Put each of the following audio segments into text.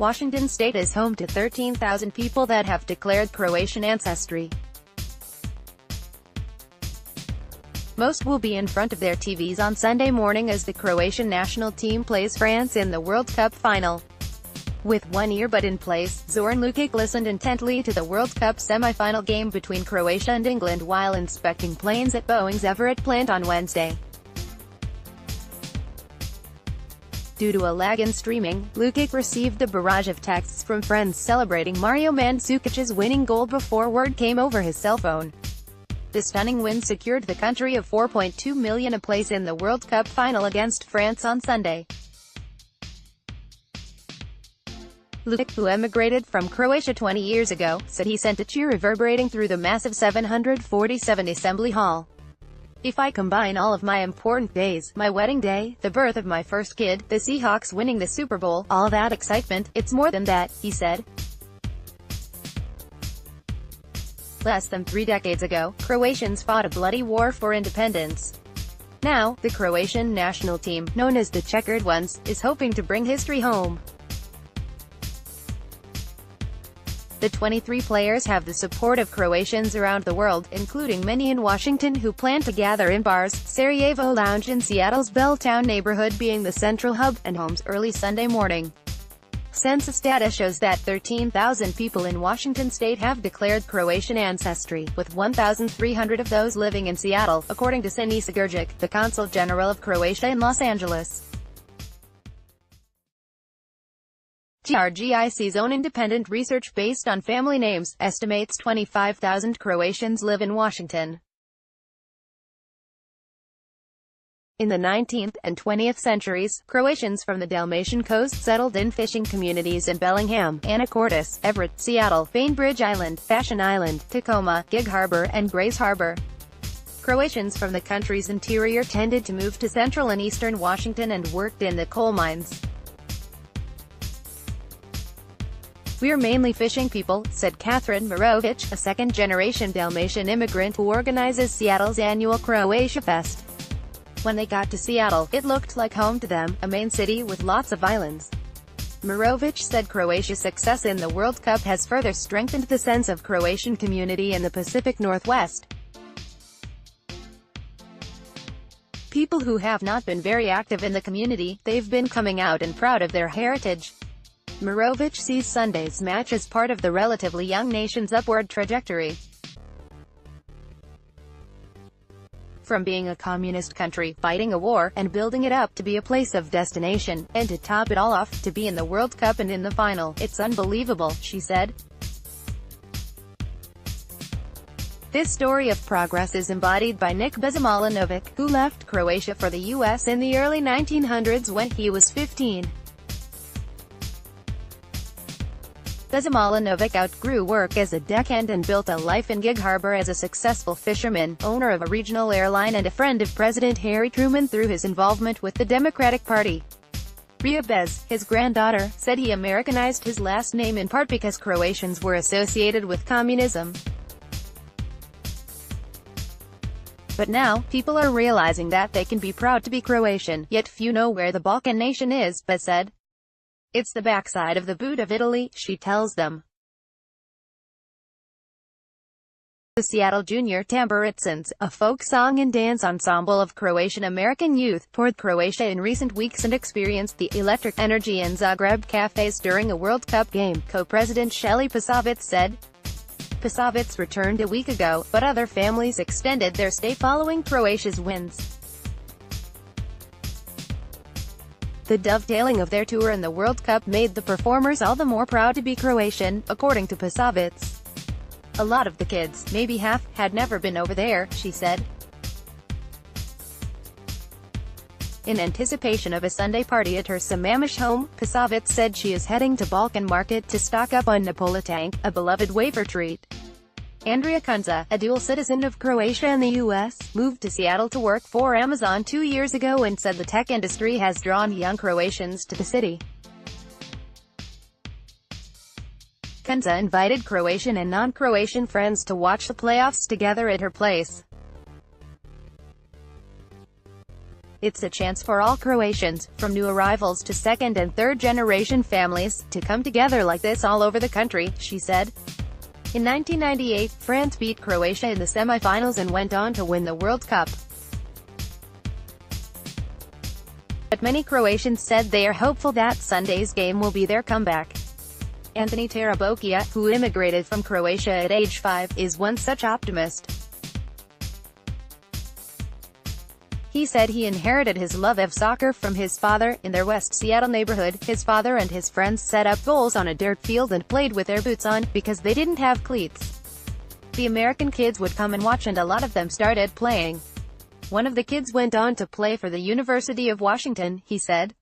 Washington state is home to 13,000 people that have declared Croatian ancestry. Most will be in front of their TVs on Sunday morning as the Croatian national team plays France in the World Cup final. With one earbud in place, Zoran Lukic listened intently to the World Cup semi-final game between Croatia and England while inspecting planes at Boeing's Everett plant on Wednesday. Due to a lag in streaming, Lukic received a barrage of texts from friends celebrating Mario Mandzukic's winning goal before word came over his cell phone. The stunning win secured the country of 4.2 million a place in the World Cup final against France on Sunday. Lukic, who emigrated from Croatia 20 years ago, said he sent a cheer reverberating through the massive 747 Assembly Hall. "If I combine all of my important days, my wedding day, the birth of my first kid, the Seahawks winning the Super Bowl, all that excitement, it's more than that," he said. Less than 3 decades ago, Croatians fought a bloody war for independence. Now, the Croatian national team, known as the Checkered Ones, is hoping to bring history home. The 23 players have the support of Croatians around the world, including many in Washington who plan to gather in bars, Sarajevo Lounge in Seattle's Belltown neighborhood being the central hub, and homes early Sunday morning. Census data shows that 13,000 people in Washington state have declared Croatian ancestry, with 1,300 of those living in Seattle, according to Sinisa Grgic, the Consul General of Croatia in Los Angeles. GRGIC's own independent research based on family names estimates 25,000 Croatians live in Washington. In the 19th and 20th centuries, Croatians from the Dalmatian coast settled in fishing communities in Bellingham, Anacortes, Everett, Seattle, Bainbridge Island, Fashion Island, Tacoma, Gig Harbor, and Grays Harbor. Croatians from the country's interior tended to move to central and eastern Washington and worked in the coal mines. "We're mainly fishing people," said Catherine Mirovic, a second-generation Dalmatian immigrant who organizes Seattle's annual Croatia Fest. "When they got to Seattle, it looked like home to them, a main city with lots of islands." Mirovic said Croatia's success in the World Cup has further strengthened the sense of Croatian community in the Pacific Northwest. "People who have not been very active in the community, they've been coming out and proud of their heritage." Mirovic sees Sunday's match as part of the relatively young nation's upward trajectory. From being a communist country, fighting a war, and building it up to be a place of destination, and to top it all off, to be in the World Cup and in the final, it's unbelievable, she said. This story of progress is embodied by Nik Bezmalanovic, who left Croatia for the U.S. in the early 1900s when he was 15. Bezmalanovic outgrew work as a deckhand and built a life in Gig Harbor as a successful fisherman, owner of a regional airline and a friend of President Harry Truman through his involvement with the Democratic Party. Ria Bez, his granddaughter, said he Americanized his last name in part because Croatians were associated with communism. But now, people are realizing that they can be proud to be Croatian, yet few know where the Balkan nation is, Bez said. "It's the backside of the boot of Italy," she tells them. The Seattle Junior Tamburitsins, a folk song and dance ensemble of Croatian-American youth, toured Croatia in recent weeks and experienced the electric energy in Zagreb cafes during a World Cup game, co-president Shelley Pasovitz said. Pasovitz returned a week ago, but other families extended their stay following Croatia's wins. The dovetailing of their tour in the World Cup made the performers all the more proud to be Croatian, according to Pasovitz. "A lot of the kids, maybe half, had never been over there," she said. In anticipation of a Sunday party at her Sammamish home, Pasovitz said she is heading to Balkan Market to stock up on Napolitank, a beloved wafer treat. Andrea Kunza, a dual citizen of Croatia and the U.S., moved to Seattle to work for Amazon 2 years ago and said the tech industry has drawn young Croatians to the city. Kunza invited Croatian and non-Croatian friends to watch the playoffs together at her place. It's a chance for all Croatians, from new arrivals to second and third generation families, to come together like this all over the country, she said. In 1998, France beat Croatia in the semifinals and went on to win the World Cup. But many Croatians said they are hopeful that Sunday's game will be their comeback. Anthony Tarabokia, who immigrated from Croatia at age 5, is one such optimist. He said he inherited his love of soccer from his father. In their West Seattle neighborhood, his father and his friends set up goals on a dirt field and played with their boots on, because they didn't have cleats. The American kids would come and watch, and a lot of them started playing. One of the kids went on to play for the University of Washington, he said.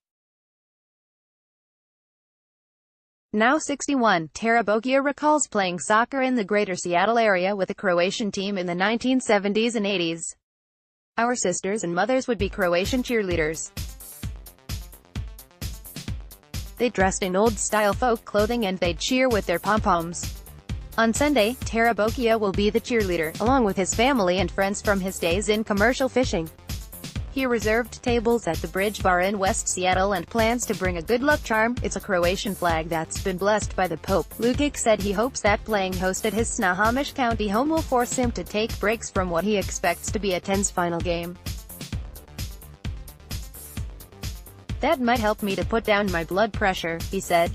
Now 61, Tarabokia recalls playing soccer in the greater Seattle area with a Croatian team in the 1970s and 80s. Our sisters and mothers would be Croatian cheerleaders. They dressed in old-style folk clothing and they'd cheer with their pom-poms. On Sunday, Tarabokia will be the cheerleader, along with his family and friends from his days in commercial fishing. He reserved tables at the Bridge Bar in West Seattle and plans to bring a good luck charm. It's a Croatian flag that's been blessed by the Pope. Lukic said he hopes that playing host at his Snohomish County home will force him to take breaks from what he expects to be a tense final game. That might help me to put down my blood pressure, he said.